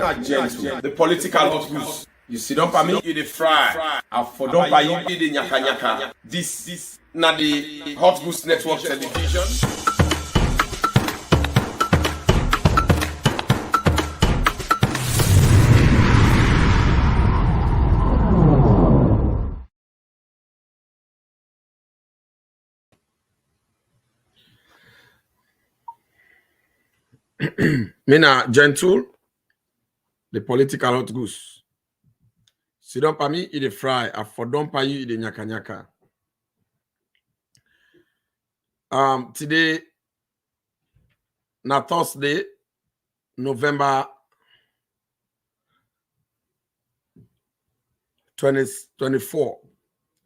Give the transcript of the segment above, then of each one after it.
not gentle. The political hot goose. You sit up and me, you the fry. I for don't buy you the nyaka nyaka. This not the Hot Goose Network television. Mina gentle, the political hot goose. Sit down for me, eat the fry. I for don't pay you eat the nyaka nyaka. Today, na Thursday, November 24,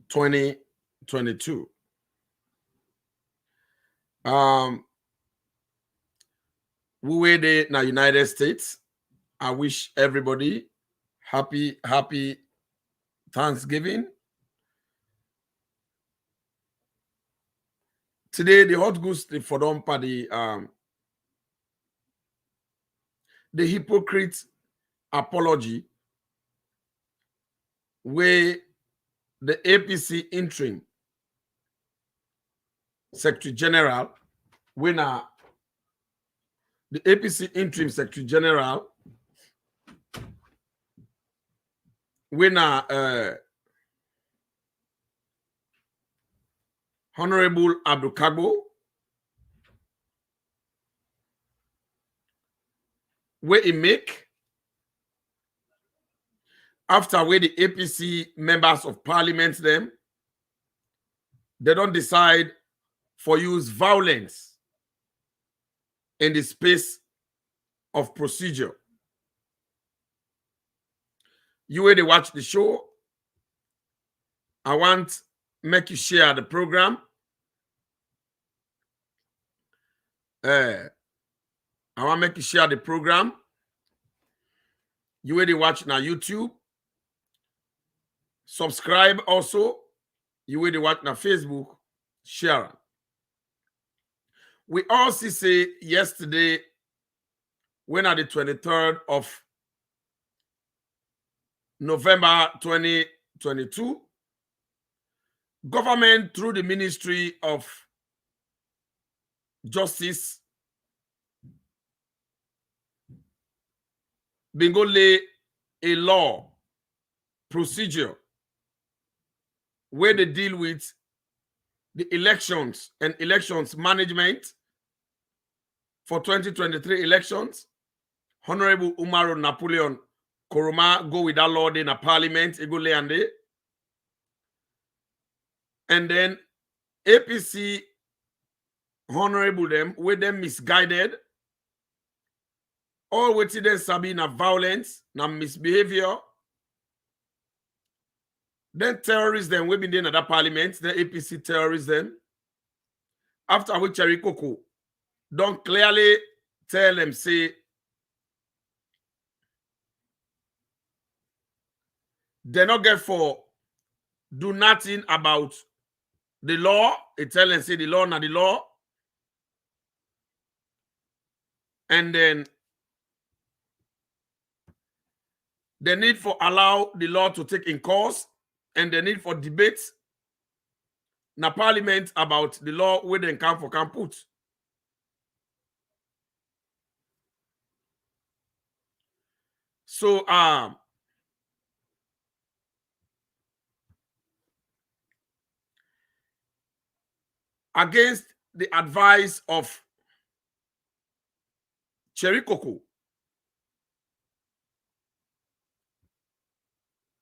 2022. We were there in the United States. I wish everybody happy Thanksgiving. Today, the hot goose for them party the hypocrite apology where the APC interim Secretary General winner. The APC interim Secretary General, winner Honorable Abdul Kagbo, where he make after where the APC members of parliament them, they don't decide for use violence in the space of procedure. You where they watch the show, I want make you share the program. I want make you share the program. You where they watch now YouTube. Subscribe also. You where they watch now Facebook. Share. We also say yesterday, when at the 23rd of November 2022, government through the Ministry of Justice been go lay a law procedure where they deal with the elections and elections management for 2023 elections. Honorable Umaru Napoleon Koroma go with that law in a parliament, and then APC honorable them with them misguided, all with them sabi na violence, na misbehavior. Then terrorists them we been in that parliament, the APC terrorists them. After which Cherikoko don't clearly tell them say they not get for do nothing about the law. It tell them say the law not the law. And then the need for allow the law to take in course, and the need for debates na parliament about the law where they can put. So against the advice of Cherikoko,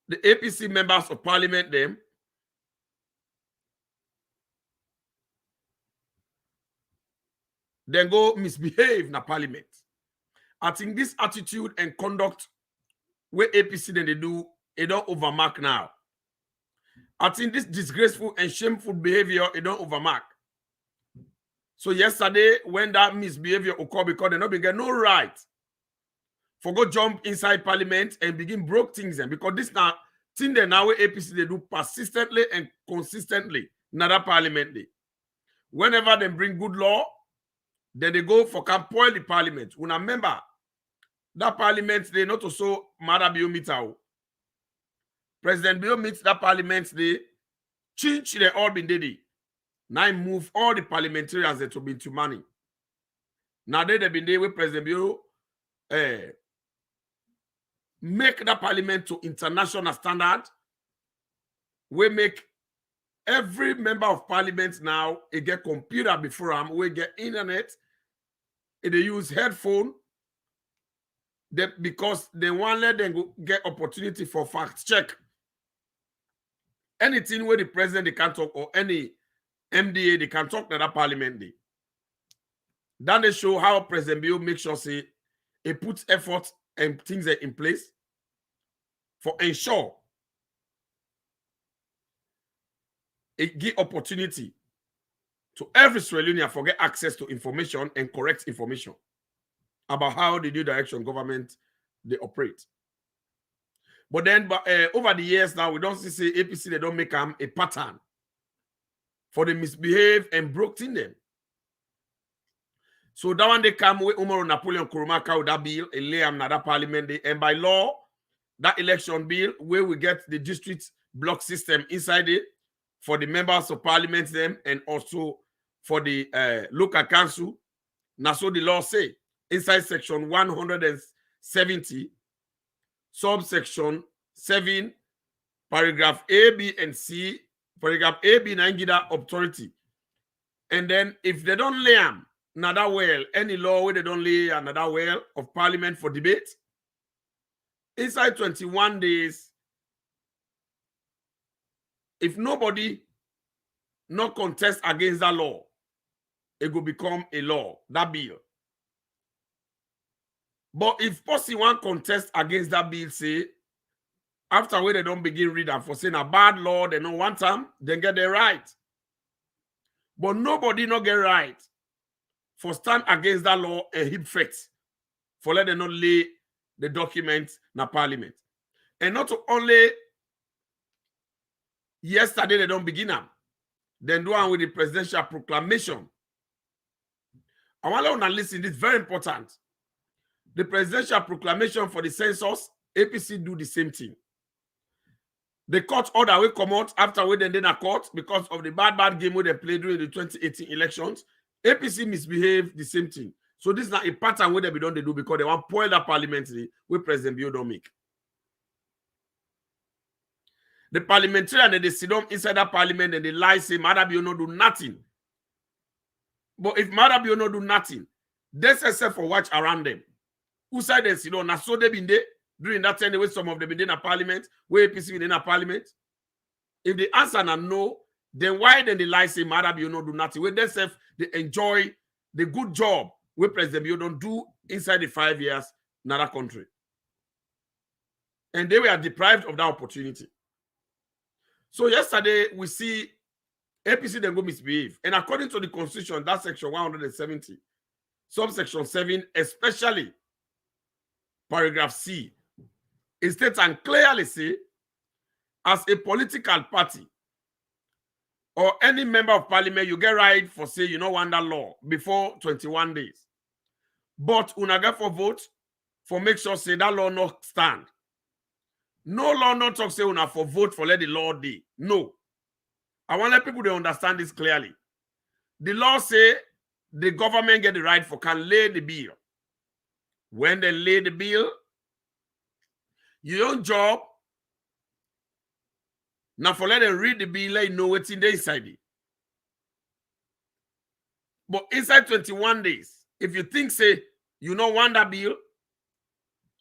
the APC members of parliament them then go misbehave in the parliament. I think this attitude and conduct where APC then they do, it don't overmark now. I think this disgraceful and shameful behavior, it don't overmark. So yesterday, when that misbehavior occurred, because they not get no right for go jump inside parliament and begin broke things, and because this now thing they now APC they do persistently and consistently in that parliament day. Whenever they bring good law, then they go for can spoil the parliament. When I remember that parliament day not also Mada Bio meet out. President Bio meets that parliament day, change they all been daddy. Now move all the parliamentarians that have been to money. Now they been there with President Bio make that parliament to international standard. We make every member of parliament now it get computer before them, we get internet, they use headphone. Because they want let them go get opportunity for fact check. Anything where the president they can talk or any MDA they can talk to that parliament day. Then they show how President Bio make sure say he puts effort and things are in place for ensure it give opportunity to every Sierra Leonean for get access to information and correct information about how the new direction government they operate. But then over the years now, we don't see APC, they don't make them a pattern for the misbehave and broke in them. So that one they come with Umaru Napoleon Kurumaka with that bill, a lay na that parliament, and by law, that election bill, where we get the district block system inside it for the members of parliament them and also for the local council. Now so the law say inside section 170, subsection 7, paragraph A, B, and C, paragraph A, B, 9 give that authority. And then if they don't lay them, another well, any law where they don't lay another well of parliament for debate, inside 21 days, if nobody not contest against that law, it will become a law, that bill. But if Posse one contest against that bill, say, after where they don't begin read and for saying a bad law, they don't want them, then get their right. But nobody not get right for stand against that law and hip facts for let them not lay the documents in parliament. And not only yesterday they don't begin them, then do one with the presidential proclamation. I want to listen, this is very important. The presidential proclamation for the census, APC do the same thing. The court order will come out after we then a court because of the bad game where they played during the 2018 elections. APC misbehave the same thing. So this is not a pattern where they be done they do because they want to spoil that parliamentary where President Bio don't make. The parliamentarian and they sit down inside that parliament and they lie say Mada Bio no do nothing. But if Mada Bio no do nothing, they say for watch around them. Who side they sit down? Now so they been there during that time, way some of them been in a parliament, where APC been in a parliament. If the answer na no, then why then the lie say Mada Bio no do nothing? Where they say they enjoy the good job where President Bio don't do inside the 5 years in that country. And they were deprived of that opportunity. So yesterday we see APC then go misbehave. And according to the constitution, that section 170, subsection 7, especially paragraph C, it states and clearly say, as a political party or any member of parliament, you get right for say you don't want that law before 21 days. But una get for vote for make sure say that law not stand. No law not talk say una for vote for let the law dey. No. I want let people to understand this clearly. The law say the government get the right for can lay the bill. When they lay the bill, your job now for let them read the bill, let you know what's in the inside it. But inside 21 days, if you think say you don't want that bill,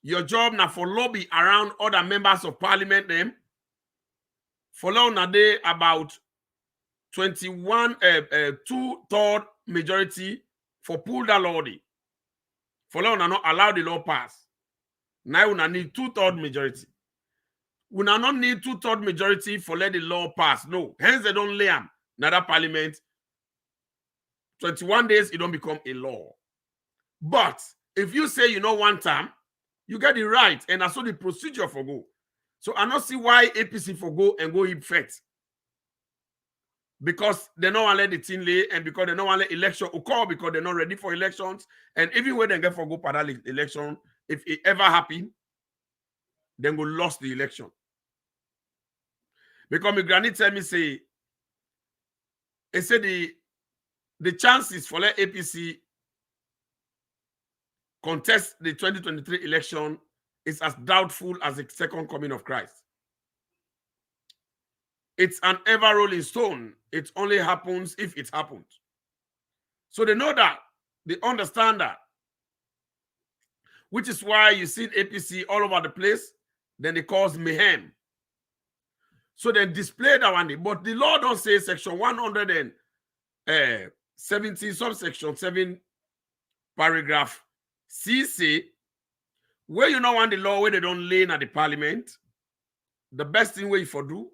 your job now for lobby around other members of parliament them. Follow na day about 21 2/3 majority for pull that law day. Follow na not allow the law pass. Now we need 2/3 majority. We not need 2/3 majority for let the law pass. No. Hence they don't lay them. Now that parliament 21 days it don't become a law. But if you say you know one time, you get the right and that's so the procedure for go. So I don't see why APC for go and go effect. Because they don't want to let the thing lay and because they don't want to let election occur because they're not ready for elections. And even when they get for go for that election, if it ever happened, then we lost the election. Because my granny tell me, say, they say the chances for let APC contest the 2023 election is as doubtful as the second coming of Christ. It's an ever-rolling stone. It only happens if it happens. So they know that. They understand that. Which is why you see APC all over the place. Then they cause mayhem. So they display that one. But the law don't say section 170, subsection 7, paragraph C say, where you know want the law where they don't lay at the parliament, the best thing where you for do,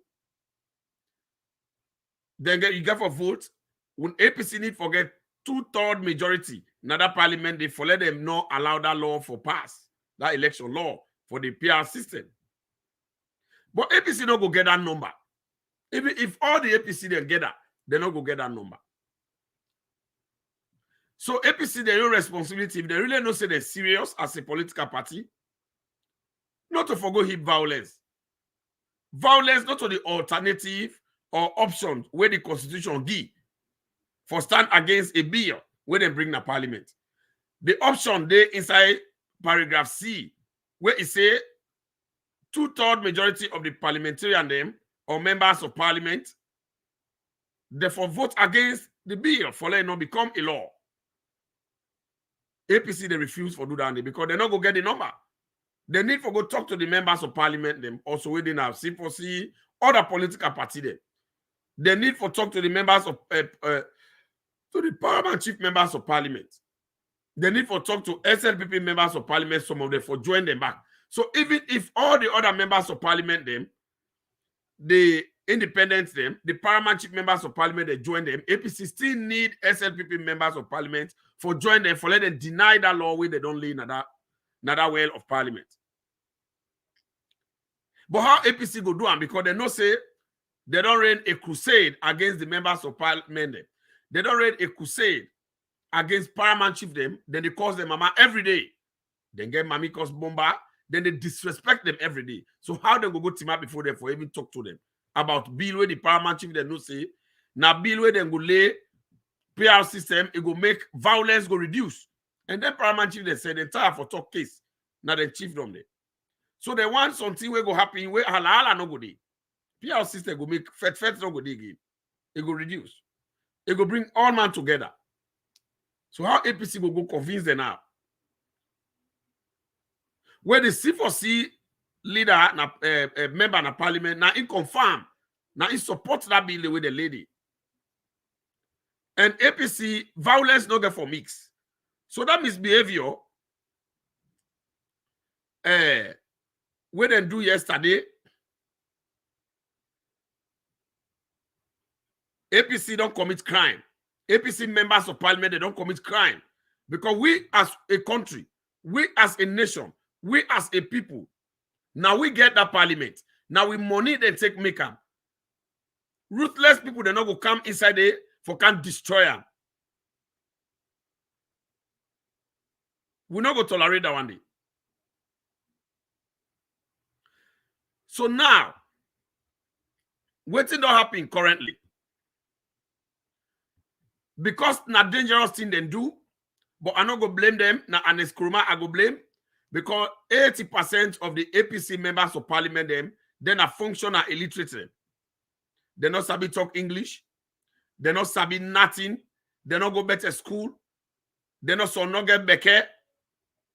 then you get for vote. When APC need forget 2/3 majority in that parliament, they for let them not allow that law for pass, that election law for the PR system. But APC don't go get that number. Even if all the APC then get that, they don't go get that number. So APC, they no responsibility. If they really don't say they're serious as a political party, not to forgo hip violence. Violence not to the alternative or option where the constitution give for stand against a bill where they bring the parliament. The option they inside paragraph C, where it say 2/3 majority of the parliamentarian them or members of parliament, therefore vote against the bill for let it not become a law. APC they refuse for do that because they're not going to get the number. They need for go talk to the members of parliament them also within our C4C, other political party them. They need for talk to the members of to the paramount chief members of parliament. They need for talk to SLPP members of parliament, some of them for join them back. So even if all the other members of parliament them, the independents them, the paramount chief members of parliament, they join them, APC still need SLPP members of parliament for join them, for let them deny that law where they don't lay in that well of parliament. But how APC go do them? Because they know say they don't run a crusade against the members of parliament them. They don't run a crusade against paramount chief them, then they cause them mama every day. Then get mommy cause bomba, then they disrespect them every day. So how they go team up before them for even talk to them about bill where the paramount chief they no say, now bill where they go lay PR system, it go make violence go reduce. And then paramount chief they say the entire for talk case. Now they chief them there. So they want something where go happen where hala no go dey. PR system go make fet no go dey again. It go reduce. It go bring all man together. So how APC go convince them now? Where the C4C leader, member in parliament, now he confirm, now he support that bill with the lady. And APC, violence no get for mix. So that misbehavior, what they do yesterday, APC don't commit crime. APC members of parliament, they don't commit crime. Because we as a country, we as a nation, we as a people, now we get that parliament. Now we money they take make them. Ruthless people, they not go come inside there for can destroy them. We not go tolerate that one day. So now, what don't happen currently? Because na dangerous thing they do, but I not go blame them. Na Anes Kuruma I go blame because 80% of the APC members of parliament them then are functional illiterate. They not sabi talk English. They not sabi nothing. They not go better school. They not so not get becker.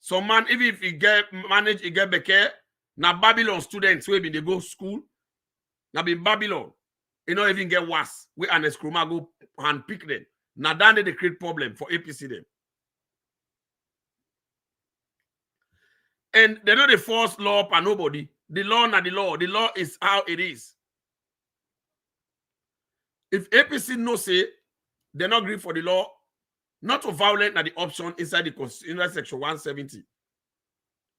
So man, even if he get manage, he get becker. Now Babylon students who they go school. Now be Babylon. You not even get worse. We Anes Kuruma go and pick them. Now then they create problem for APC them. And they don't force law upon nobody. The law not the law. The law is how it is. If APC no say they're not agree for the law, not to violate na the option inside the Constitution section 170,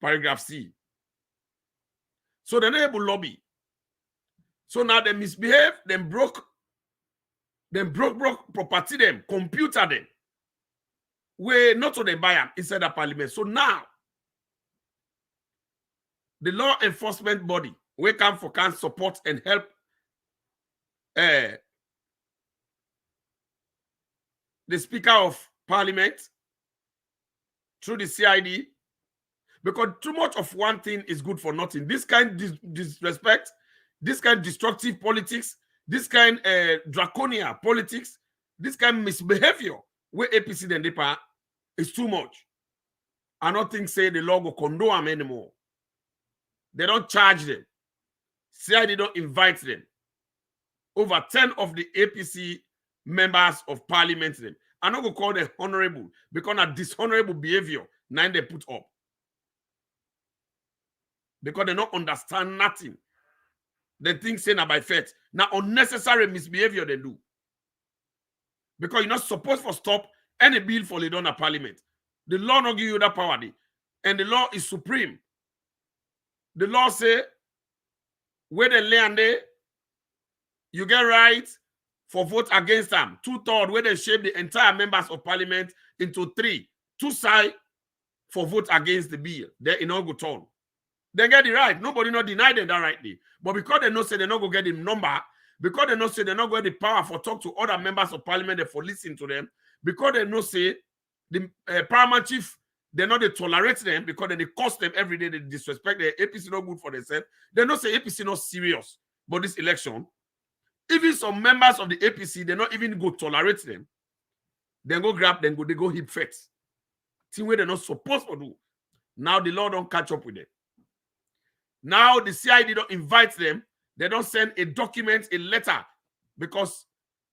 paragraph C. So they're not able to lobby. So now they misbehave, then broke property them, computer them. Where not to the buy them inside the parliament. So now the law enforcement body, we can support and help the Speaker of Parliament through the CID, because too much of one thing is good for nothing. This kind of disrespect, this kind of destructive politics, this kind of draconian politics, this kind of misbehavior where APC and DEPA is too much. I don't think say the law will condone them anymore. They don't charge them. CID don't invite them. Over 10 of the APC members of parliament them. I'm not going to call them honorable because of dishonorable behavior now they put up. Because they don't understand nothing. They think saying by faith. Now unnecessary misbehavior they do. Because you're not supposed to stop any bill for the donor parliament. The law not give you that power. And the law is supreme. The law say where they land there, you get right for vote against them. 2/3 where they shape the entire members of parliament into 3. 2 sides for vote against the bill. They in all go turn. They get it right. Nobody not deny them that rightly. But because they know say they not go get the number, because they know say they not go get the power for talk to other members of parliament, they for listen to them, because they know say the paramount chief, they know they tolerate them because they cost them every day, they disrespect the APC not good for themselves. They know say APC not serious but this election. Even some members of the APC, they not even go tolerate them. Then go grab them, they go hip fet. Thing where they're not supposed to do. Now the law don't catch up with them. Now the CID don't invite them. They don't send a document, a letter, because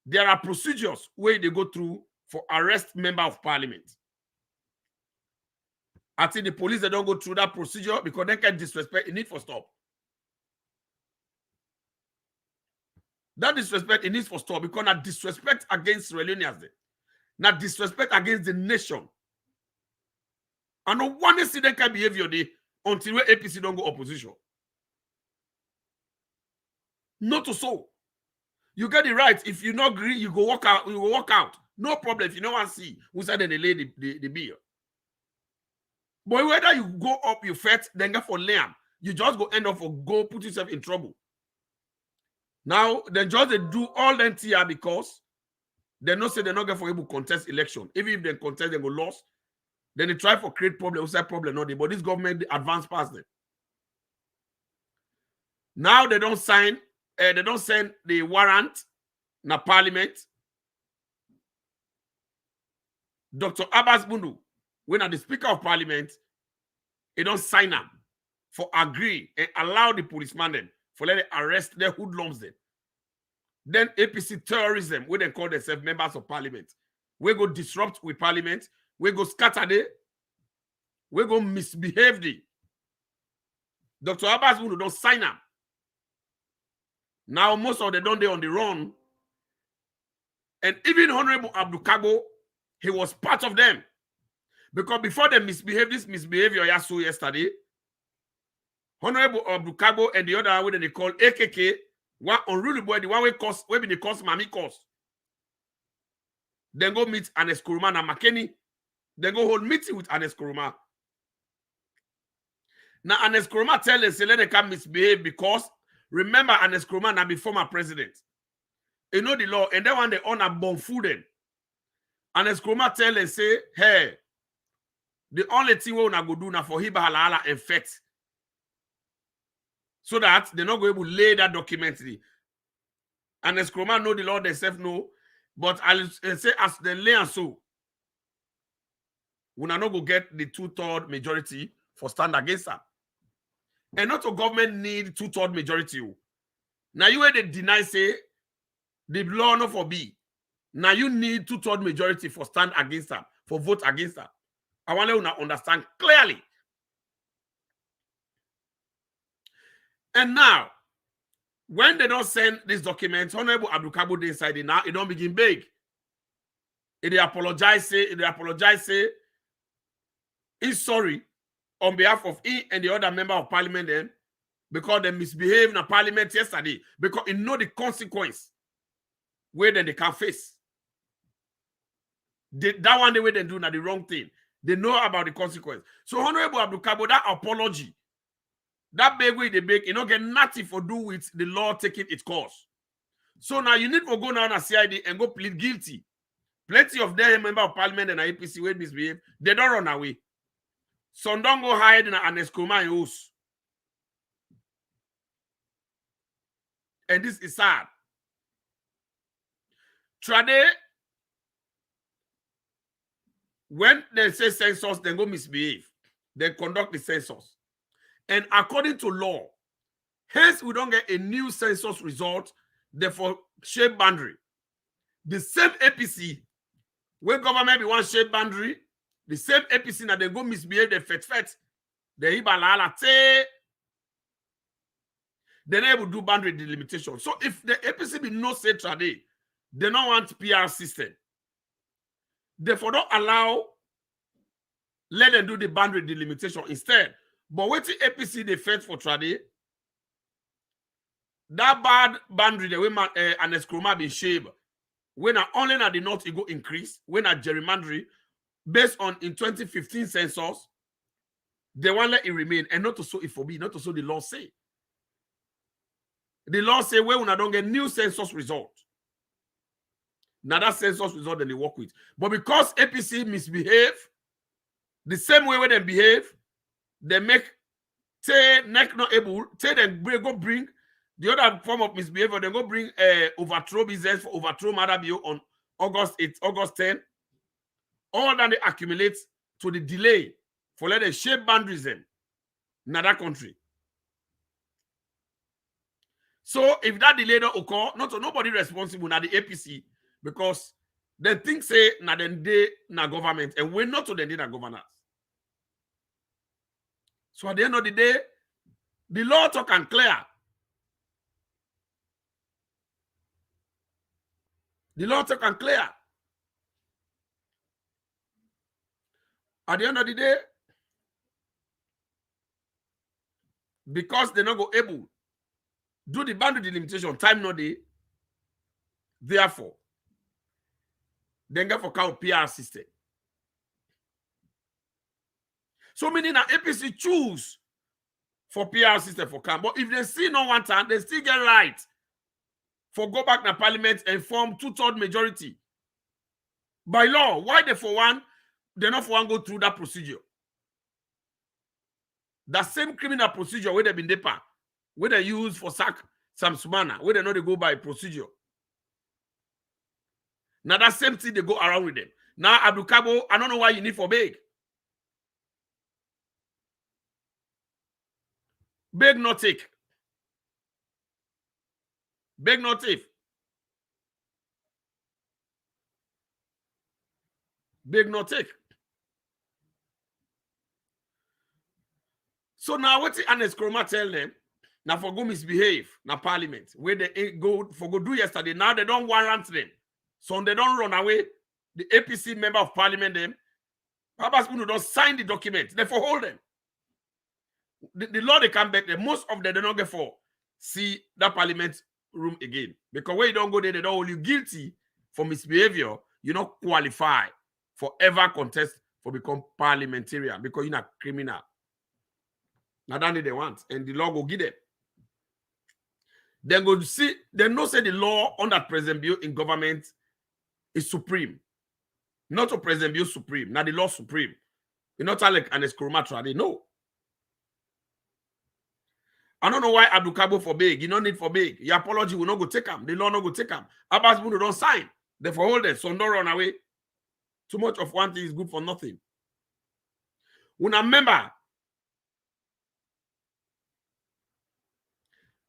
there are procedures where they go through for arrest member of parliament. I think the police, they don't go through that procedure because they can disrespect. It need for stop. That disrespect, it needs for stop because not disrespect against Sierra Leoneans, not disrespect against the nation. And no one see that kind of behavior there until where APC don't go opposition. Not to so. You get it right. If you not agree, you go walk out. You go walk out. No problem. If you don't want to see who said they lay the bill. But whether you go up, you fight, then go for Liam, you just go end up for go put yourself in trouble. Now, they just they do all them TR because they know say they're not going for able to contest election. Even if they contest, they go lost. Then they try for create problem. What's that problem? Not they, but this government advance past them. Now they don't sign, they don't send the warrant na parliament. Dr. Abbas Bundu, when at the Speaker of Parliament, he don't sign up for agree and allow the policeman them for let them arrest their hoodlums them. Then APC terrorism, where they call themselves members of parliament. We go disrupt with parliament, we go scatter there, we go misbehave there. Dr. Abbas Bundu don't sign up. Now most of them don't they on the run. And even Honorable Abdul Kago, he was part of them. Because before they misbehave, this misbehavior I saw yesterday, Honorable Abdul Kago and the other one they call AKK, one unruly boy, the one way cause, where be the cause, Mami cause. Then go meet Anes Kuruma and McKinney. Then go hold meeting with Anes Kuruma. Now Anes Kuruma tell them, say let them come misbehave because remember Anes Kuruma now be former president. You know the law, and then when they honor bomb food them. Anes Kuruma tell them, say, hey, the only thing we want to go do now for Hiba Halala and fet. So that they're not going to lay that document. And as Kroma know the law themselves know, but I'll say as they lay and so, we are not going to get the 2/3 majority for stand against that. And not a government need 2/3 majority. Now you they deny say the law not for be. Now you need 2/3 majority for stand against that, for vote against that. I want you to understand clearly. And now, when they don't send this document, Honorable Abdul Kabo they inside it now, it don't begin big. They apologize, say, he's sorry on behalf of he and the other member of parliament then, because they misbehaved in the parliament yesterday, because he know the consequence where then they can face. That one the way they do now the wrong thing. They know about the consequence. So Honorable Abdul Kabo, that apology That beg way they beg, you don't get nothing for do with the law taking its course. So now you need to go down a CID and go plead guilty. Plenty of them member of parliament and APC will misbehave. They don't run away. Some don't go hide in an escoma in house. And this is sad. Trade, when they say census, they go misbehave. They conduct the census. And according to law, hence we don't get a new census result, therefore shape boundary. The same APC, when government be one shape boundary, the same APC now they go misbehave, they fet, they ibalala te. They're not able to do boundary delimitation. So if the APC be no say trade, they don't want PR system. Therefore, don't allow, let them do the boundary delimitation instead. But what the APC they fed for trade, that bad boundary the way an escroma be shaped, when only at the north it go increase, when at gerrymandering, based on in 2015 census, they want let it remain, and not to so it for be, not to so the law say. The law say when don't get new census result. Now that census result then they work with. But because APC misbehave, the same way when they behave, they make say neck not able, say them go bring the other form of misbehavior, they go bring overthrow business for overthrow Mother Bio on August 8, August 10. All that they accumulate to the delay for let them shape boundaries in that country. So if that delay don't occur, nobody responsible na the APC because they think say na then they na government and we're not to them na governance. So at the end of the day, the law talk and clear. The law talk and clear. At the end of the day, because they're not go able do the boundary delimitation, time no day. Therefore, then get for count PR system. So meaning that APC choose for PR system for camp. But if they see no one time, they still get right for go back to parliament and form 2/3 majority. By law, why they for one, they not for one go through that procedure. That same criminal procedure where they been depa, where they use for sack some Sumana, where they know they go by procedure. Now that same thing they go around with them. Now Abdul Kabo, I don't know why you need for beg. Beg not take. Beg not take. Beg not take. So now what the Aneskroma tell them? Now for go misbehave na parliament where they go for go do yesterday. Now they don't warrant them. So they don't run away. The APC member of parliament them. Papa Spoon don't sign the document. Therefore hold them. The law they come back there. Most of them they don't get for see that parliament room again. Because when you don't go there, they don't hold you guilty for misbehavior. You not qualify for ever contest for become parliamentarian because you're not criminal. Now that's what they want. And the law go give them. Then go see, they know say the law under President Bio in government is supreme. Not to President Bio supreme. Now the law supreme. It's not like an escromatra. They know. I don't know why Abdul Kabo for big. You don't need for big. Your apology will not go take him. The law not go take him. Abbas Bunu don't sign. Therefore hold it. So don't run away. Too much of one thing is good for nothing. When I remember,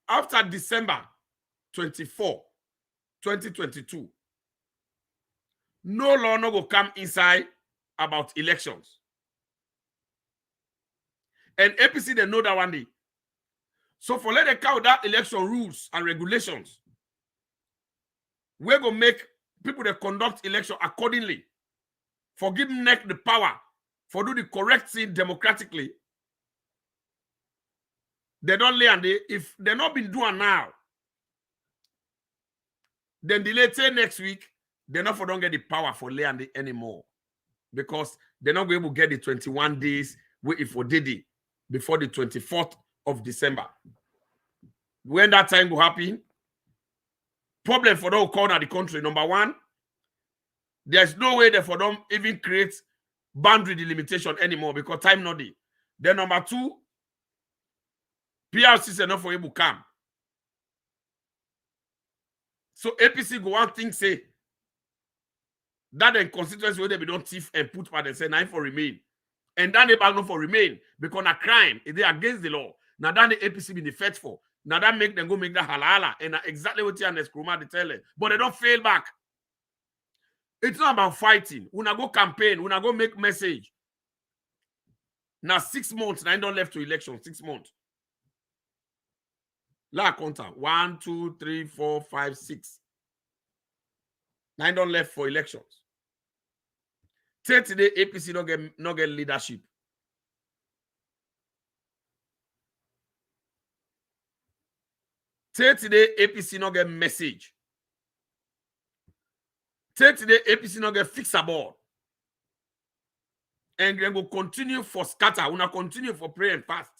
after December 24, 2022, no law no go come inside about elections. And APC, they know that one day. So for let them count that election rules and regulations, we're going to make people that conduct election accordingly. For giving NEC the power for do the correct thing democratically. They don't lay and they, if they're not been doing now, then delay till next week, they're not for don't get the power for lay and anymore. Because they're not going to get the 21 days wait for Didi before the 24th of December. When that time will happen, problem for them corner the country. Number one, there's no way that for them even create boundary delimitation anymore because time not there. Then number two, PRC is enough for able to come. So APC go one thing say that the constituency where they be don't thief and put part and say nine for remain. And then they back no for remain because a crime is they against the law. Now that the APC be the fed for. Now that make them go make that halala and exactly what you and the Skruma they tell it. But they don't fail back. It's not about fighting. Una go campaign, una go make message. Now 6 months, now don't left to election. 6 months. La counter 1, 2, 3, 4, 5, 6. 9 don't left for elections. Today APC not get leadership. Today APC not get message. Today APC not get fixable. And then go continue for scatter. Una continue for pray and fast.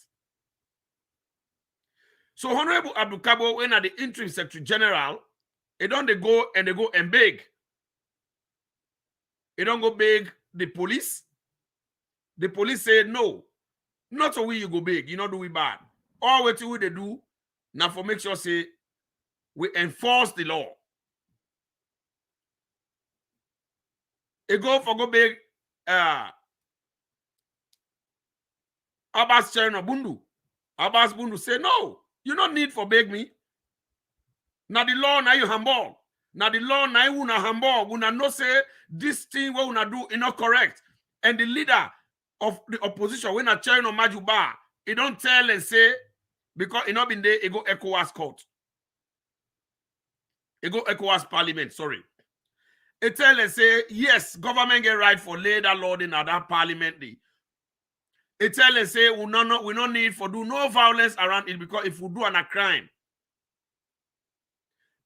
So Honorable Abdul Kabo, when at the interim Secretary General, they don't go and beg. They don't go beg the police. The police say no. Not so we you go beg. You not do we bad. All what they do now for make sure say we enforce the law. They go beg Abbas Cherno Bundu. Abbas Bundu say no. You don't need for beg me. Now the law now you humble. Now the law now you na humble. Una no say this thing what una do is not correct. And the leader of the opposition when a Cherno Majuba, he don't tell and say because he not been there, he go ECOWAS court. He go ECOWAS parliament, sorry. He tell and say, yes, government get right for lay that law in that parliament. He tell and say, we not need for do no violence around it because if we do a crime.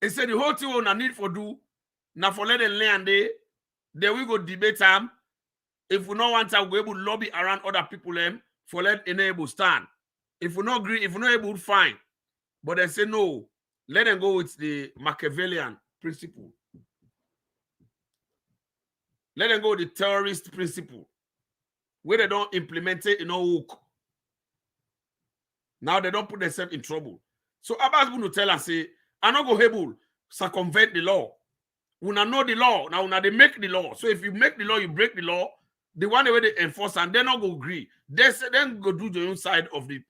He said the whole thing we not need for do, now for let them land there, then we go debate them. If we not want to go able to lobby around other people them for let enable stand. If we not agree, if we not able to find, but they say no, let them go with the Machiavellian principle. Let them go with the terrorist principle. Where they don't implement it in no hook. Now they don't put themselves in trouble. So Abbas Bunu tell us, say, I'm not going to able to circumvent the law. Una know the law. Now una they make the law. So if you make the law, you break the law. The one way they enforce and they not go agree. They say then go do the own side of the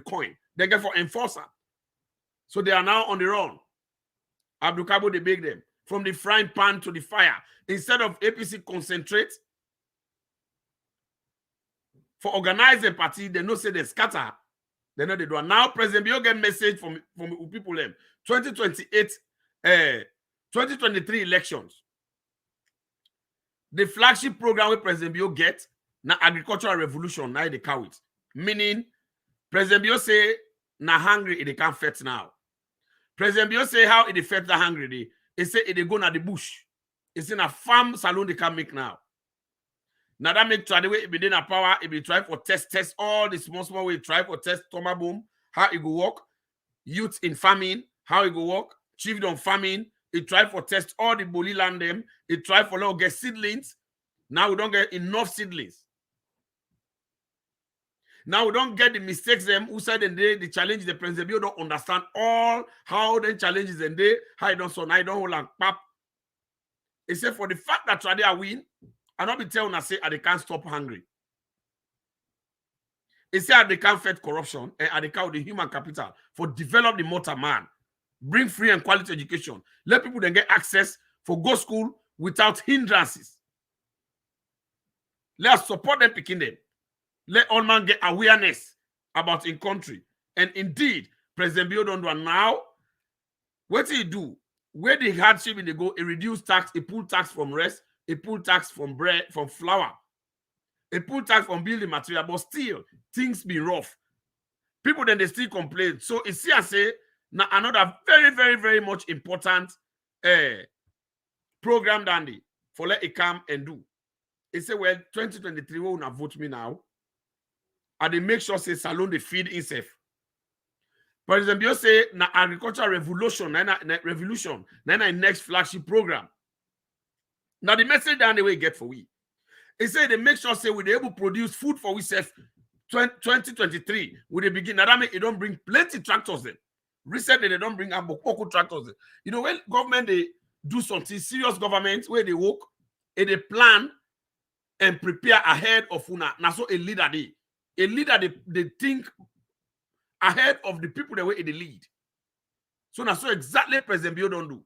coin. They get for enforcer. So they are now on the run. Abdul Kabo they beg them from the frying pan to the fire. Instead of APC concentrate for organizing party, they know say they scatter. They know they do. Now President Bio get message from people them 2023 elections. The flagship program with President Bio get na agricultural revolution now they cow it. Meaning President Bio say na hungry they can't fet now. President Bio say how it affect the hungry they say it they go na the bush. It's in a farm salon they can make now. Now that make try the way it be in a power, it be try for test all the small way, try for test Thomas Boom, how it go work, youth in farming, how it go work, chiefdom farming, it try for test all the bully land them, it try for now get seedlings. Now we don't get enough seedlings. Now we don't get the mistakes them who said and they the challenge the president you don't understand all how the challenges and they how it don't so now don't hold and pap. Except for the fact that try they win. I not be telling us say they can't stop hungry. It say they can't fight corruption and they can't the human capital for develop the motor man, bring free and quality education, let people then get access for go school without hindrances. Let us support them picking them. Let all man get awareness about in country. And indeed, President Bio don't do now. What do you do? Where the hardship in they go, a reduced tax, a pull tax from rest. A pull tax from bread, from flour. A pull tax from building material, but still, things be rough. People then they still complain. So it's here I say, now another very, very, very much important program dandy for let it come and do. It say, well, 2023, we will not vote me now. And they make sure say salon they feed himself. President Bio say na agricultural revolution, revolution, next flagship program. Now the message down the way get for we. He say they make sure say we they able to produce food for we self 2023 with the begin. Now that make it don't bring plenty tractors then. Recently they don't bring Ambokoko tractors then. You know when government they do something serious government where they work and they plan and prepare ahead of una. Now so a leader they think ahead of the people that were in the lead. So now so exactly President Bio don't do.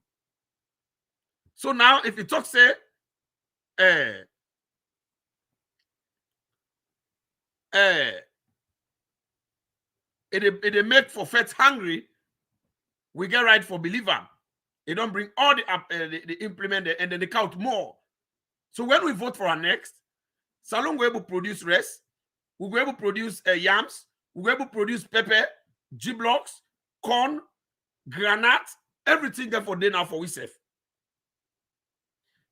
So now if you talk say it make for fat hungry, we get right for believer. It don't bring all the implement and then they count more. So when we vote for our next, Salon will able to produce rice, we'll be able to produce yams, we'll be able to produce pepper, G-blocks, corn, granite, everything there for day now for we safe.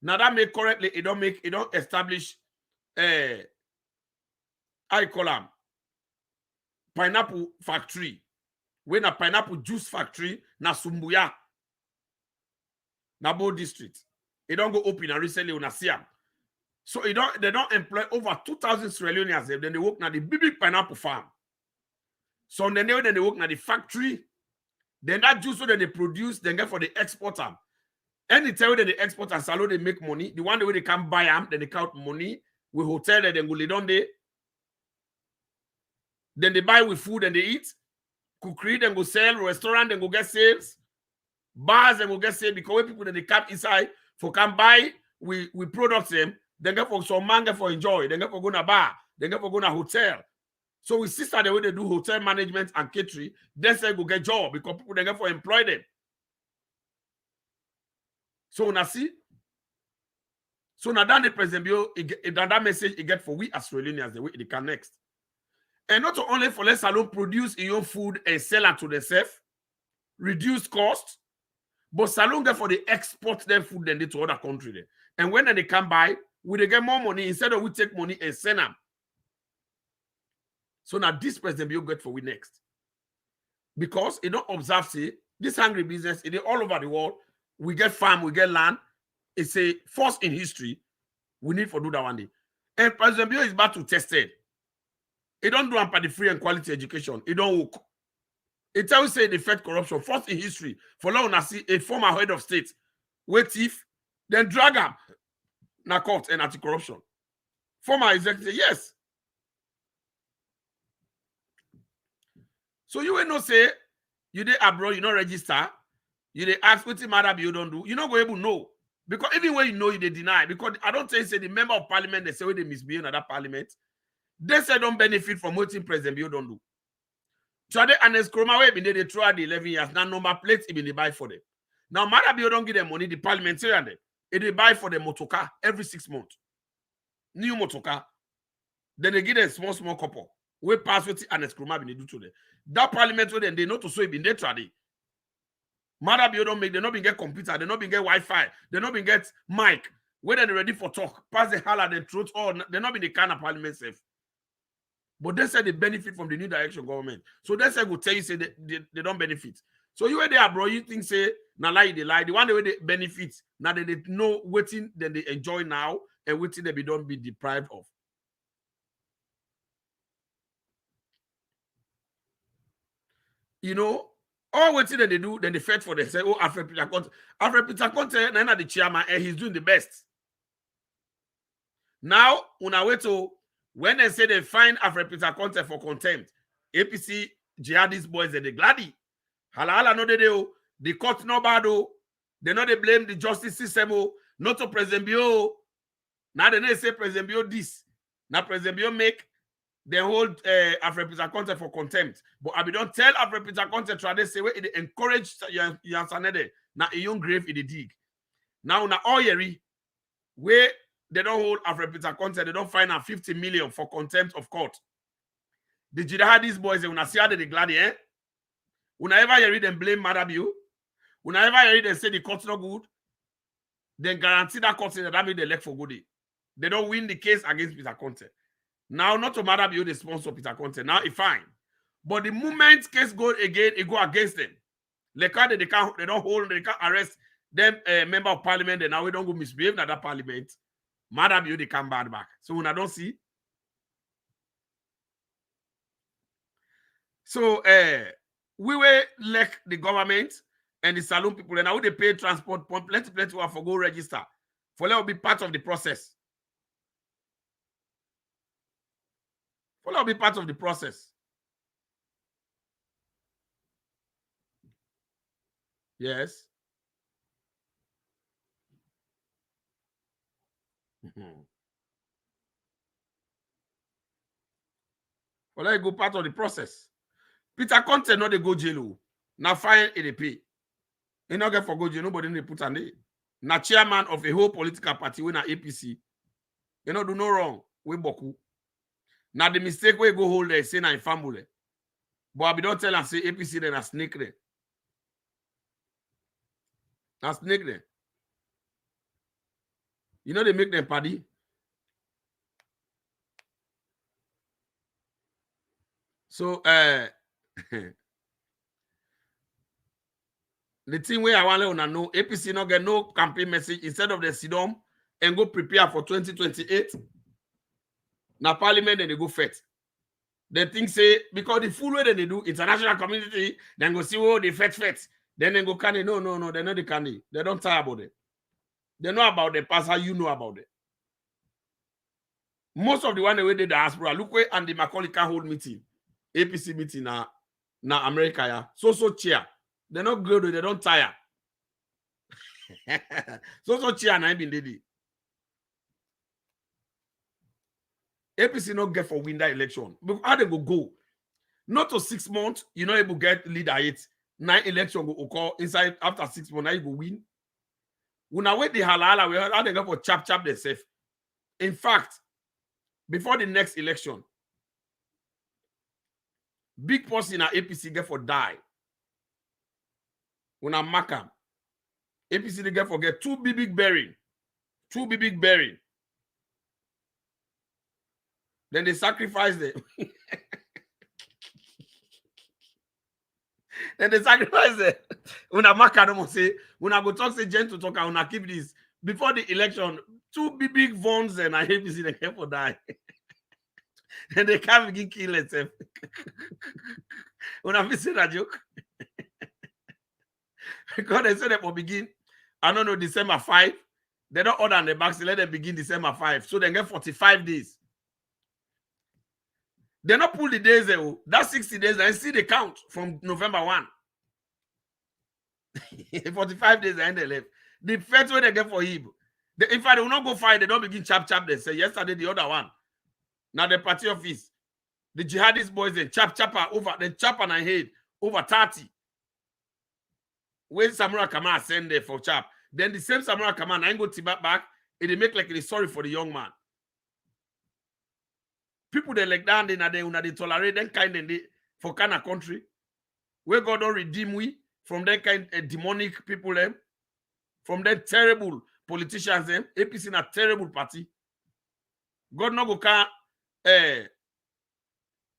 Now that make correctly, it don't establish I call them pineapple factory. When a pineapple juice factory na Sumbuya, na Bo district. It don't go open and recently on Asiam. So they don't employ over 2,000 Sierra Leoneans. Then they work na the big pineapple farm. So then they work na the factory. Then that juice that they produce, then get for the exporter. Anytime that the exporter salo they make money, the one way they can buy them, then they count money with hotel, then go lay down there. Then they buy with food and they eat. Cookery, then go sell. Restaurant, then go get sales. Bars, then go get sales. Because when people that they come inside for can buy, we products them. Then get for some manga for enjoy. Then get for go to bar. Then get for go to hotel. So we see the way they do hotel management and catering. Then say go get job because people then get for employ them. So when I see, so now that the President Bio, that message it get for we Australians the way they can next. And not only for let Salon produce your own food and sell it to themselves, reduce cost, but Salon get for the export their food then they to other country there. And when they come by, we they get more money instead of we take money and send them. So now this President Bio get for we next. Because it don't observe say this hungry business, it is all over the world. We get farm, we get land. It's a first in history. We need for do that one day. And President Bio is about to test it. It don't do for the free and quality education. It don't work. It tells say the fight corruption. First in history. For long, I see a former head of state wait thief, then drag him na court and anti-corruption. Former executive, yes. So you will not say you did abroad, you not register. You they ask what the matter you don't do. You not go able to know. Because even when you know, you they deny. Because I don't say the member of parliament, they say when they misbehave in that parliament, they say don't benefit from what President Bio don't do. So they and Kroma way been they throughout the 11 years. Now number plates even they buy for them. Now Mara Bio don't give them money, the parliamentarian they buy for the motorcar every 6 months. New motorcar. Then they give them small couple. We pass what and Kroma they do to them. That parliament then they know to so it been they try. Mother Bio don't make, they not been get computer, they not been get Wi-Fi, they not been get mic. When they're ready for talk, pass the hell at the truth, or they not been the kind of parliament safe. But they said they benefit from the new direction government. So they said will tell you say they don't benefit. So you where they are, bro, you think say now lie they lie. The one way they benefit, now they know waiting then they enjoy now and waiting they don't be deprived of. You know, all what they do, then they fight for they say, oh, Alfred Peter Conte, now the chairman, and he's doing the best. Now, when they say they find Alfred Peter Conte for contempt, APC jihadist boys and the gladdy. Halala no the court no bad. They know they blame the justice system, not to President Bio. Now they say President Bio this. Now President Bio make they hold Alfred Peter Conte for contempt. But I don't tell Alfred Peter Conte try to say it encourage Yansanede. Now a young grave in the dig. Now all yeri where they don't hold Alfred Peter Conte, they don't find out 50 million for contempt of court. The jihadist boys, when I see how they glad, eh? When I ever hear them blame Madabiu, when I ever hear them say the court's not good, then guarantee that court that means they elect for good day. They don't win the case against Peter Conte. Now, not to Madabiu, they sponsor Peter Conte. Now, it's fine. But the moment case go again, it go against them. They don't hold, they can't arrest them member of parliament, and now we don't go misbehave in that parliament. Madam, you they come back. So when I don't see. So we will elect the government and the saloon people, and now they pay transport, plenty will for go register. For that will be part of the process. For that will be part of the process. Yes. For that go part of the process. Peter Conte not they go jail. Now fine it they pay. He not get for go jail. Nobody they put on it. Now chairman of a whole political party when na APC. You know do no wrong. We boku. Now the mistake we go hold there say na in family. But I don't tell and say APC then a snake there. A snake there. You know they make them party. So the thing where I want to know, APC not get no campaign message instead of the sit-down and go prepare for 2028. Now parliament and they go fet. They think say because the full way that they do international community, then go see oh they fet. Then they go candy. No, they're not the candy. They don't talk about it. They know about the past, how you know about it. Most of the one way they diaspora, look where and the Macaulay can hold meeting. APC meeting na America, yeah. So chair. They're not good, they don't tire. so chair na been lady. APC not get for win that election. But how they go? Not to 6 months, you're not able to get leader 8. 9 election go occur inside after 6 months, now you go win. When I wait the halala, we how they go for chap themselves. In fact, before the next election, big person in APC get for die. When I mark them, APC they get for get 2 big bearing. 2 big bearing. Then they sacrifice them. Then they sacrifice them. When I mark them, say, when I go talk, say, gentle talk, when I keep this. Before the election, 2 big vons and I APC they get for die. And they can't begin kill themselves. When I say that joke, because they said they will begin, I don't know, December 5. They don't order on the back, so let them begin December 5. So they get 45 days. They not pull the days there. That's 60 days. And see the count from November 1. 45 days and they left. The first way they get for him. In fact, they will not go fight. They don't begin chap. They say yesterday the other one. Now the party office. The jihadist boys then chap over the chap and I head over 30. When Samurai Kama send there for chap. Then the same Samurai Kama I go Tibet back. And they make like it is sorry for the young man. People they like that, they tolerate them kind of for kind of country. Where God don't redeem we from that kind of demonic people them, from that terrible politicians them. APC na terrible party. God no go can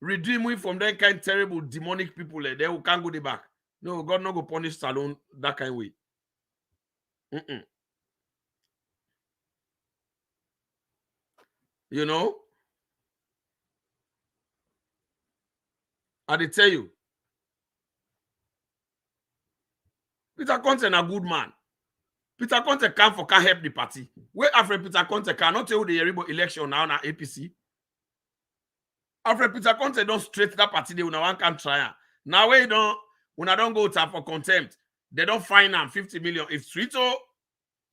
redeem we from that kind of terrible demonic people they who can't go the back. No, God no go punish Salon that kind of way. You know? I did tell you. Peter Conte a good man. Peter Conte can't help the party. Where after Peter Conte cannot tell the Yeribo election now na APC. After Peter Conte don't straight that party, they one can try. Now when I don't go to for contempt, they don't fine him 50 million. If Trito,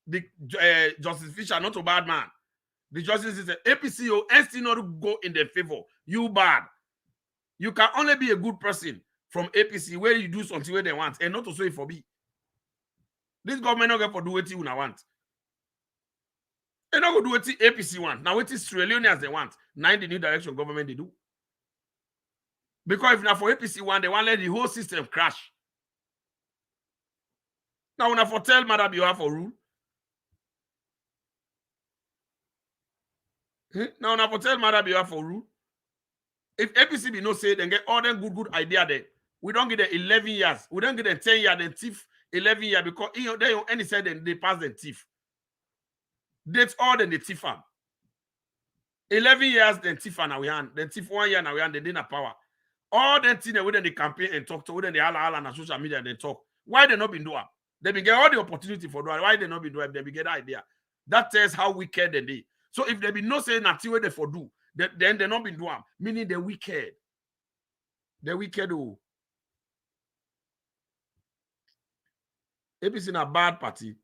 the Justice Fisher, not a bad man. The justice is APC and still not go in their favor. You bad. You can only be a good person from APC where you do something where they want and not to say for me. This government not going to do what you want. They not going to do what APC want. Now what is Australians they want. Now in the new direction government they do. Because if not for APC one, they want to let the whole system crash. Now when I for tell Madam you have a rule. Now when I for tell Madam you have a rule. If APC be no say, then get all them good idea there. We don't get the 11 years. We don't get the 10 years, then thief 11 years because they on any side then they pass the thief. That's all then the thief. 11 years then thief and we hand. Then thief 1 year now we hand. They didn't power. All them things within the campaign and talk to within the all on social media they talk. Why they not been doing? They been get all the opportunity for doing. Why they not been doing? They be get the idea. That tells how wicked they be. So if they be no say nothing where they for do, then they not been doing. Meaning they're wicked. They're wicked. Oh. APC in a bad party.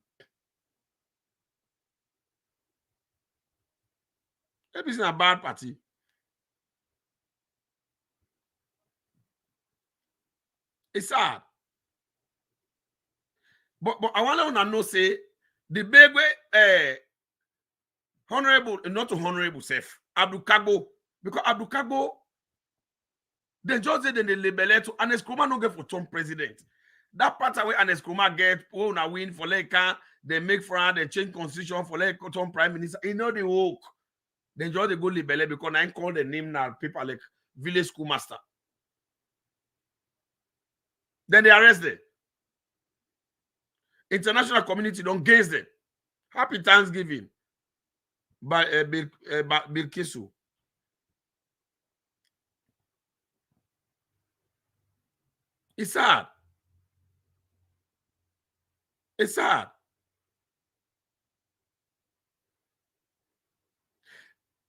APC in a bad party. It's sad. But I want to know say the big way honorable, not to honorable self, Abdul Kago, because Abdul Kago, they just say they label it to Anes Kroma no get for Trump president. That part where Anes Kroma get na win for like they make France, they change constitution for like Trump prime minister. You know the work. Then just they go label it because I call the name now people like village school master. Then they arrest them. International community don't gaze them. Happy Thanksgiving by Bilkisu. It's sad. It's sad.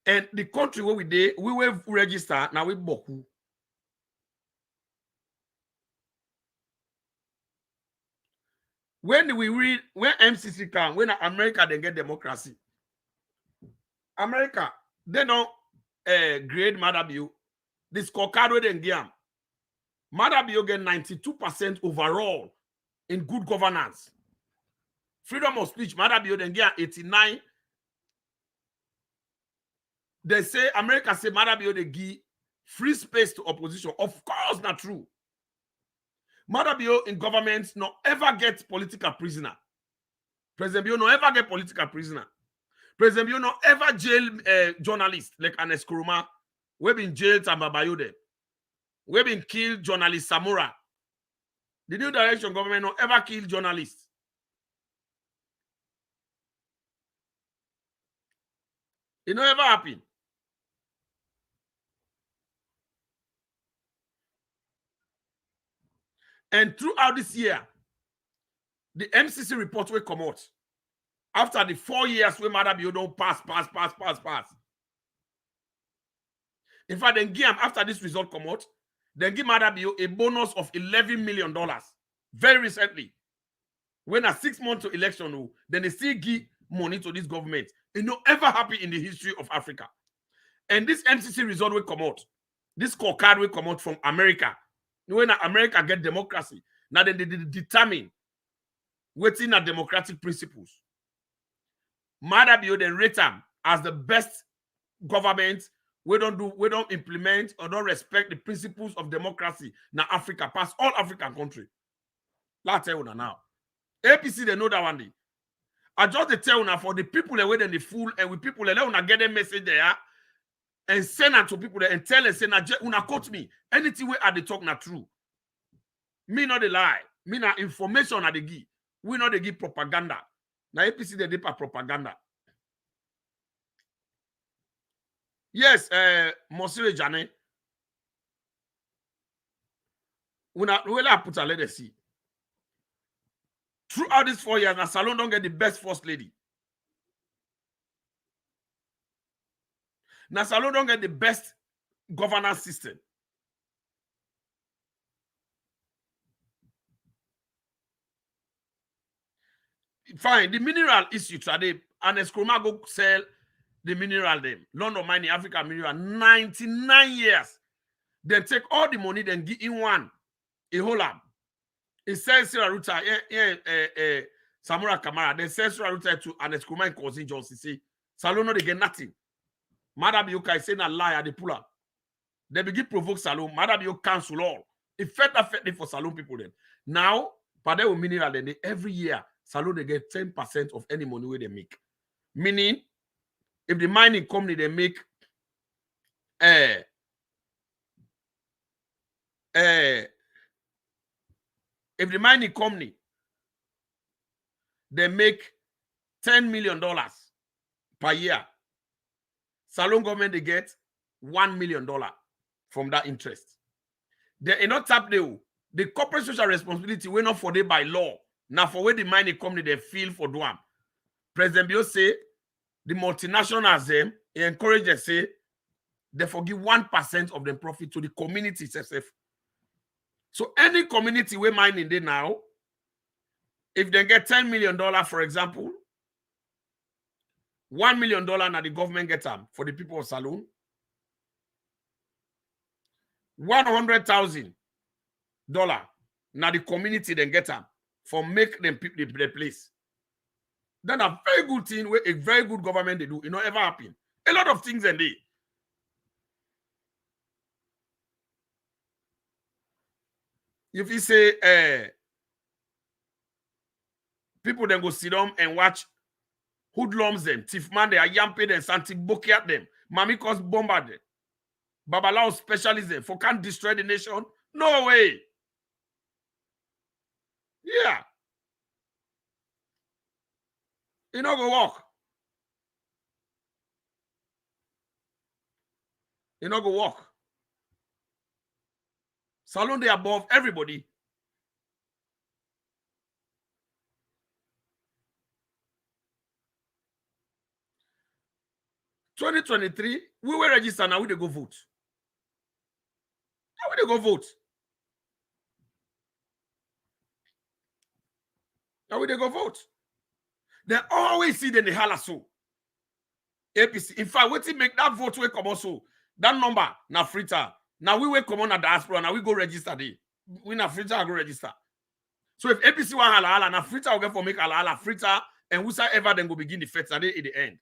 And the country where we did, we will register now with Boku. When we read, when MCC come, when America they get democracy, America they don't grade Madabio. The scorecard where they get Madabio get 92% overall in good governance. Freedom of speech, Madabio then get 89. They say America say Madabio they give free space to opposition. Of course, not true. Madabio in government no ever get political prisoner. President Bio no ever get political prisoner. President Bio no ever jail journalist like Anes Kroma. We been jailed Tambabayode. We been killed journalist Samura. The new direction government no ever kill journalists. It no ever happen. And throughout this year, the MCC report will come out. After the 4 years where Madabio don't pass. In fact, then give him, after this result come out, then give Madabio a bonus of $11 million. Very recently. When a 6 months to election, then they still give money to this government. It no ever happen in the history of Africa. And this MCC result will come out. This scorecard will come out from America. When America get democracy, now then they determine within the democratic principles. Madabio then rate them as the best government. We don't implement or don't respect the principles of democracy now Africa, past all African countries. Let's tell you now. APC they know that one day. I just tell you now for the people that wait in the fool and with people that let get a message there and send it to people there and tell them say una quote me. Anything we at the talk not true. Me not the lie. Me not information at the give. We not the give propaganda. Now APC they did propaganda. Yes, Monsieur Jane. We put a let see. Throughout these 4 years, now Salon don't get the best first lady. Now Salon don't get the best governance system. Fine, the mineral issue today, and Eskroma go sell the mineral them. London Mining, Africa Mineral, 99 years. Then take all the money, then give in one, a whole lab. It sells Sarah Ruta, Samura Kamara, then sells Sarah Ruta to an Eskroma and Cousin Johnson. Say, Salon no they get nothing. Madabioka is saying a lie at the pull up. They begin provoke Salon. Madabio cancel all. It effectively for Salon people then. Now, but they will mineral then every year. Salon they get 10% of any money where they make. Meaning, if the mining company they make if the mining company they make $10 million per year, Salone government they get $1 million from that interest. They not tap the corporate social responsibility we not for they by law. Now for where the mining company they feel for Duam. President Bio say the multinationals them encourage them say they forgive 1% of the profit to the community itself. So any community we mining they now, if they get $10 million, for example, $1 million now the government get them for the people of Salone. $100,000 now the community then get them for make them the place. Then a very good thing where a very good government they do. It not ever happen. A lot of things and they. If you say people then go sit down and watch hoodlums them, thief man they are yampe them, Santi Boki at them, Mami cause bombard them, Babalao specialism for can't destroy the nation. No way. Yeah. It not go work. It not go work. Salone they above everybody. (2023) we will register now. We they go vote. Now we they go vote. Now we they go vote. They always see the holla so. APC. In fact, what make that vote we come also. That number na fritter. Now we will come on a diaspora. Now we go register the. We na fritter go register. So if APC want hala na fritter will get for make hala fritter and whosoever then go begin the fete at the end.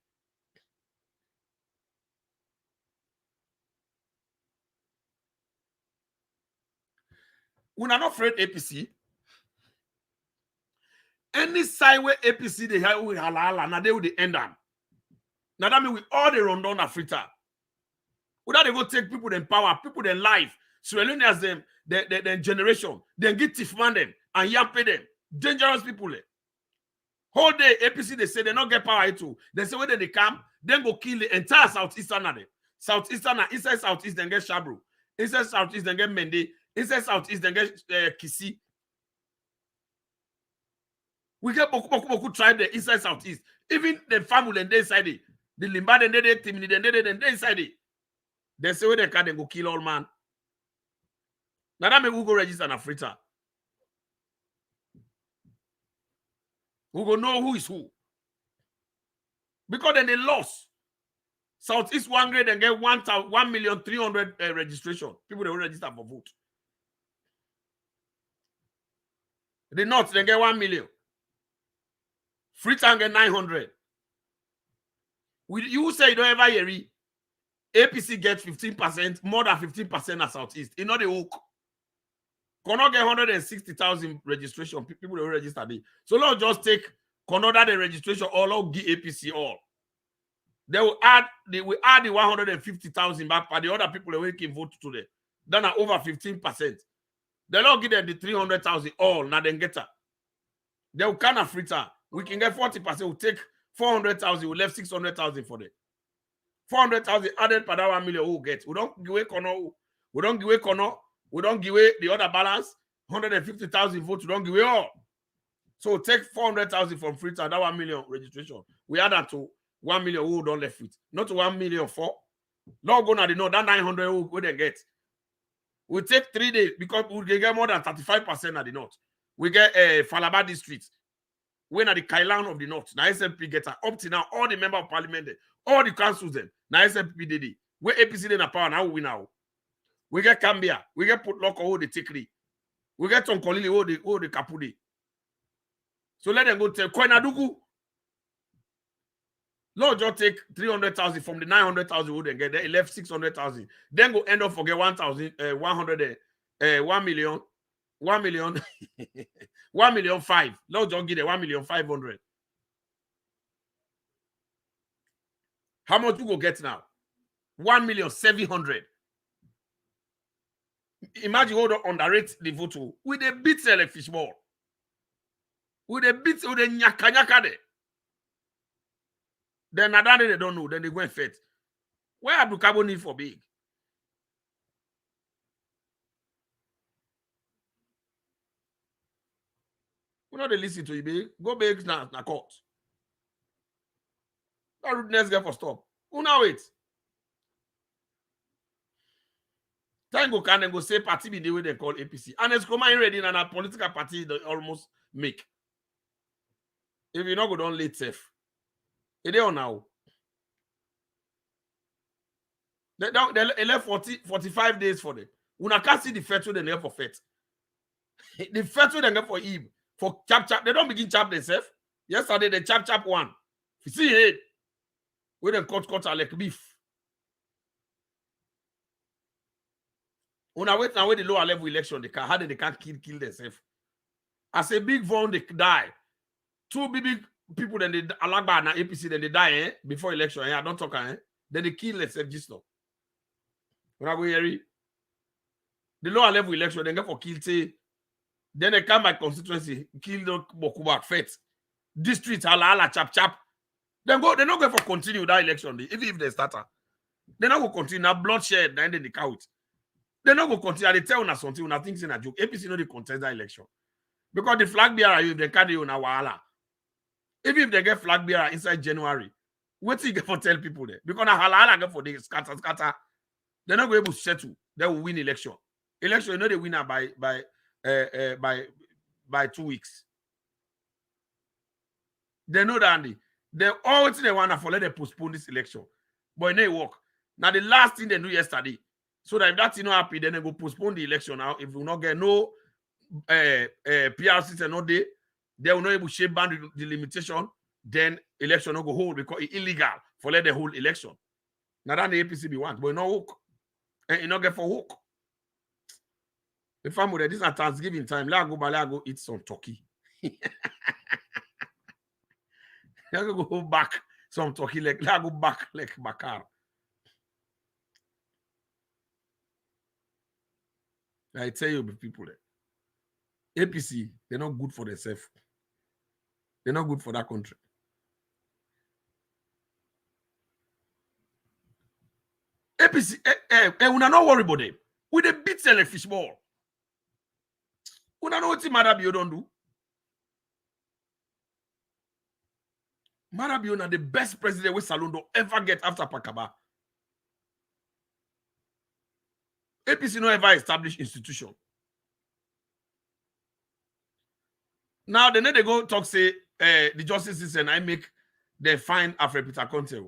We are not afraid APC. Any side where APC they have with hala now they will the end them. Now that means we all the run down a fritter. Without they go take people in power, people in life, Sierra them, their generation, then get thief man them and yampe them. Dangerous people. Whole day, APC, they say they not get power too. They say when they come, then go kill the entire Southeastern. Southeastern, inside Southeast, then get Shabru. Inside Southeast, then get Mende. Inside Southeast, then get Kisi. We get Boku tribe there inside Southeast. Even the family and they inside it. The Limba, and they Timini, and they inside it. They say when they can, they go kill all man. Now that means we go register na fritter. We go know who is who. Because then they lost. Southeast 1 grade and get 1,300,000 registration. People they will register for vote. The North they get 1 million. Freetown get 900. You say you don't ever hear it. APC get 15%, more than 15% at Southeast. You know the hook. Kono get 160,000 registration. People will register there. So let's just take Kono that the registration all give APC all. They will add the 150,000 back for the other people who can vote today. Then are over 15%. They'll all give them the 300,000 all. Now then get her. They will kind of fritter. We can get 40%. We'll take 400,000. We left 600,000 for them. 400,000 added per that 1 million we'll get. We don't give away Kono. We don't give away Kono. We don't give away the other balance. 150,000 votes. We don't give away all. So take 400,000 from fritter. That 1 million registration. We add that to 1 million who don't left with. Not to 1 million for. Not go now, no, that 900 who they get. We take 3 days because we get more than 35% at the north. We get Falaba district. When at the Kailan of the north, now SMP get up to now, all the member of parliament, all the councils them, now SMP did. Where APC in a power now we now. We get Cambia, we get Putloko who the Tikri, we get Tonkolili who the Kapudi. So let them go tell Koinadugu. Lord just take 300,000 from the 900,000 who they get. They left 600,000. Then go end up forget 1,000, 1 million, 1 million, 1 million 5. Lord just give them 1,500,000. How much you go get now? 1,700,000. Imagine how they underrate the vote. With the beat like fishball. With the beat with the nyaka there. Then Nadane they don't know. Then they go and fight. Where Abdul Kabo need for big? We know they listen to you, big. Go big now, na court. That rudeness get for stop. Who now wait? Time go can go say party be the way they call APC. And it's come in ready and a political party they almost make. If you not go down late safe. It is now. They left 45 days for them. Una can't see the fetch they never for fet. The fetch they get for him. For chap. They don't begin chap themselves. Yesterday they chap one. You see it. Where they cut like beef. Una wait now where the lower level election they can how they can't kill themselves. As a big vote they die. Two big people then they Alagba and APC then they die before election. I don't talk then they kill themselves just now. When I go here, the lower level election they get for kill say then they come by constituency kill the Bokuba fet district ala chap. Then they not go for continue that election even if they starter. They not go continue now bloodshed then they count. They not go continue. They tell us something when I think it's a joke. APC no they contest that election because the flag bearer if they carry on a wahala. Even if they get flag bearer inside January, what do you get for tell people there? Because na halala get for the scatter. They're not going to be able to settle. They will win election. Election, you know they win by 2 weeks. They know that they always they want to follow they postpone this election. But it ain't work. Now the last thing they do yesterday, so that if that thing not happy, then they go postpone the election now. If we not get no PR system no day, they will not able to shape band the limitation, then election not go hold because it's illegal for let the whole election. Now that the APC be want, but it not work. And it not get for work. If I'm with this at Thanksgiving time, let go eat some turkey. Let go back some turkey let go back like bakar. I tell you, people there. APC, they're not good for themselves. They're not good for that country. APC, we not worry about them. We they beat selling fishball. We don't know what Marabio don't do. Marabio na the best president we Salondo ever get after Pakaba. APC no ever established institution. Now they need to go talk say the justice system I make they fine after Peter Conte.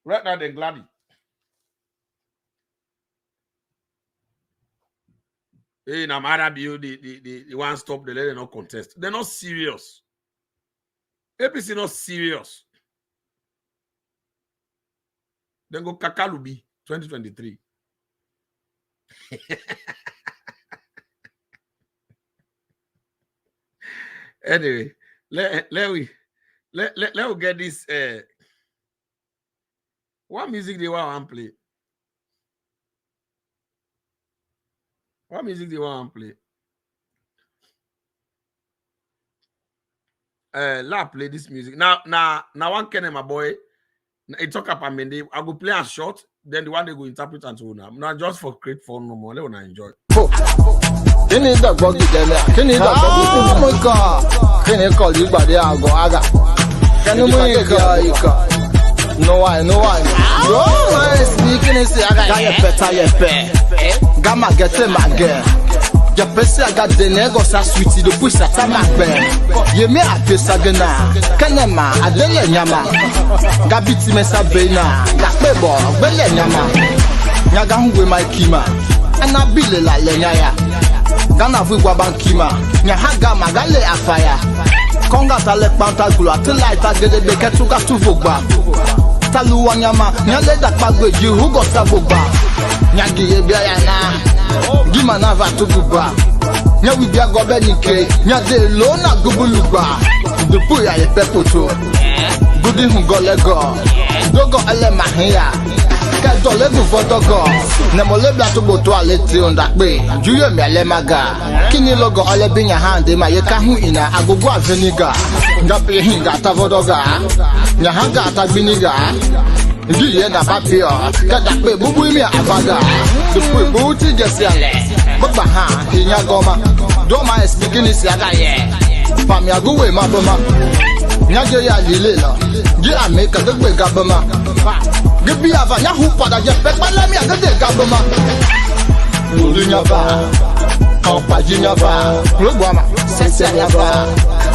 Right now they're glad. Hey, now Marabio the one stop they let them not contest. They're not serious. APC not serious. Then go Kakalubi 2023. Anyway, let we get this. What music they want to play? What music they want to play? La play this music. Now one can my boy. It talk about Mende. I go play a short, then the one they go interpret and so on. Not just for great fun no more. Let me enjoy. Can you the buggy there? Can you the buggy? Oh my God! Can you call you by the go aga? Can you make no one. Oh, speaking is aga. Gamma get him again. Ya pese aga de negosa sweetie de push at my bed. Ye me a pesa gena. Kanema adele nyama. Gabiti mesa bena. Gapebo bele nyama. Nyaga hungwe my kima. Anabile la lenyaya. Gana vugwa bankima. Nyahaga magale afaya. Konga tale pantagulu atilaita gede beke tuga tuvugba. Talu wanyama nyale da pagwe jihu gota bugba. Nyagi yebia yana. Gima na va tuguba. Nya wibia gobe nike. Nya de lo na gubuluba. Dupu ya ye pepoto. Gudi hungolego. Dogo ele mahia. get the level for the go. Nemole blato go to a leti on that way. Juyo me ale maga. Kini logo ole bin your hand, ma ye ka hu ina agogo aveniga. Ngape hinga tavodoga. Nya hanga atabiniga. Juye na papio. Kada pe bubu mi abaga. The pe buti jesiale. Baba ha hinya goma. Do ma speaking is yaga ye. Pam ya go we maboma. Nyaje ya lilela. Ji ameka de pe gaboma. Gibi ava nya hu pada je pe pala mi aga de gaboma. Lunya va. Compaginia va. Logwama. Sensia nya va.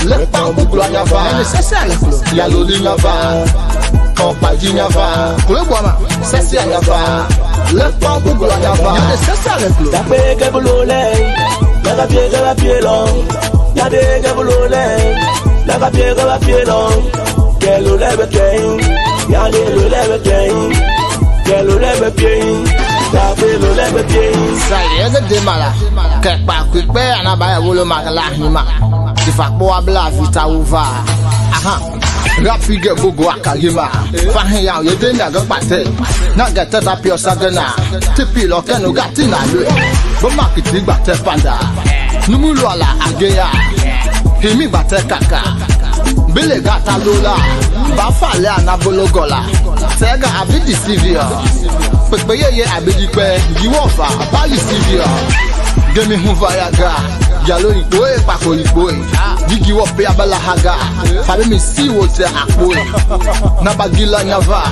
Le pa bugula nya va. Ne sensia le flo. Ya lunya va. Compaginia va. Logwama. Sensia nya va. Le pa bugula nya va. Ne sensia le flo. Ya pe ke bulole. La pie long. Ya de ke bulole. La pie long. Que lo leve quem. Ya de lo leve quem. Que lo leve quem. Ya pe lo leve quem. Sai ege de mala. Ke pa quick pe anabaya wolo magala hima. Di fakbo abla vita uva. Aha. Rapi ge gogo akagima. Fahin ya ye de na ga pate. Na ga tata pio sagana. Tipi lo kenu gati na le. Bo market gba te panda. Numulu ala ageya. Himi gba te kaka. Bele gata lola. Ba fale anabologola. Tega abidi sivia. Pepe ye abidi pe. Yiwofa ba yi sivia. Gemi huvayaga. Yalo ipoe pako ipoe. Digi wope abala haga. Fabe mi si wote akpoe. Nabagila nyava.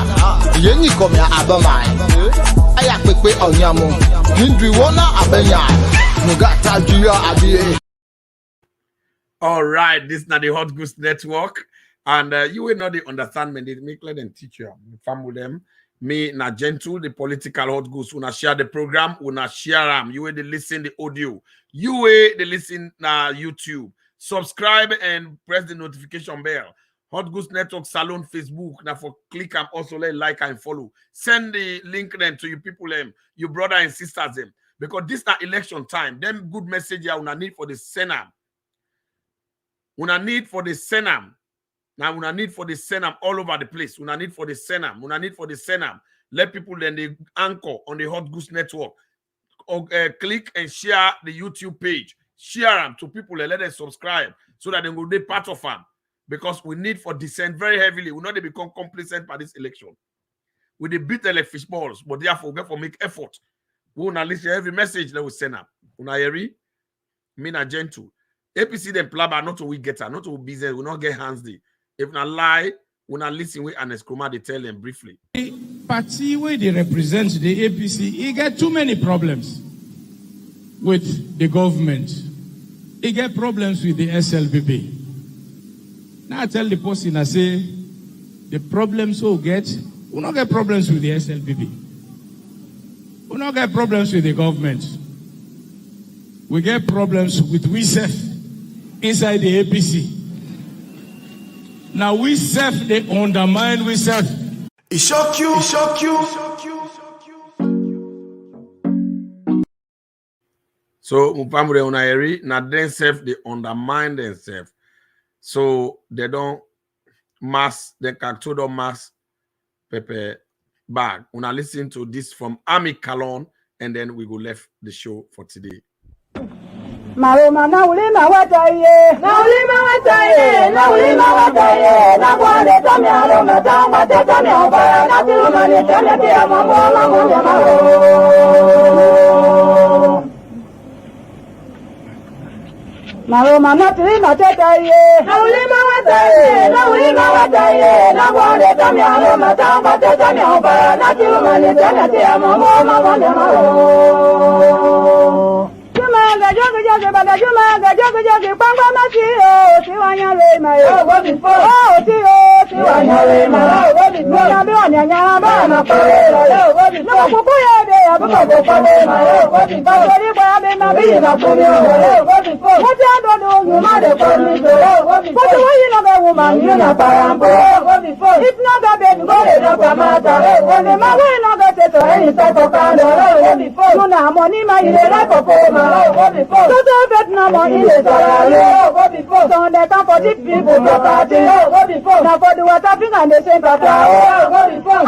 Yeni komya abamai. Aya pepe onyamu. Hindri wona abenya. Mugata juya abie. All right, this is not the Hot Goose Network, and you will not understand me. They make let them teach you. Family them. Me na gentle, the political Hot Goose. Una share the program, una share them. You will listen the audio. You will listen na YouTube. Subscribe and press the notification bell. Hot Goose Network Salon Facebook. Now for click and also like and follow. Send the link then to you people them, your brother and sisters them. Because this na election time. Them good message you una need for the Senate. Una need for the Senam. Now, una need for the Senam all over the place. Una need for the Senam. Una need for the Senam. Let people then they anchor on the Hot Goose Network. Or, click and share the YouTube page. Share them to people and let them subscribe so that they will be part of them. Because we need for dissent very heavily. We not they become complacent by this election. We they beat the fish balls, but therefore we make effort. We will not listen to every message that we send up. Una hear me na gentle. APC them plaba not to we get her, not to business, we not get hands day. If not lie, we not listen with an escroma, they tell them briefly. The party where they represent the APC, he get too many problems with the government. He get problems with the SLBB. Now I tell the person, I say, the problems we get, we not get problems with the SLBB. We not get problems with the government. We get problems with we self inside the APC. Now we self, they undermine we self. It shock you, it shock you. So Mupamure Unaeri, now themselves they undermine themselves. So they don't mass, they can total mass Pepe bag. Una listen to this from Ami Kalon, and then we go left the show for today. Maroma na ulima wataye, na ulima wataye, na ulima wataye, na kwande tamya roma tamba te tamya obara, na tuluma ni tamya te amamola monya maro. Maroma na tulima tetaye, na ulima wataye, na ulima wataye, na kwande tamya roma tamba te tamya obara, na tuluma ni tamya te amamola monya maro. Vietnam in the go before. So they can for these people to party. Go before. Now for the water thing and the same go before.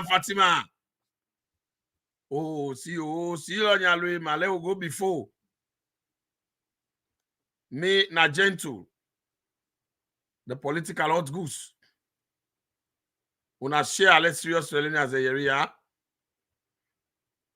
Fatima. Oh, see on your way, Male will go before. Me na gentle. The political hot goose. Una share let's serious feeling as a area.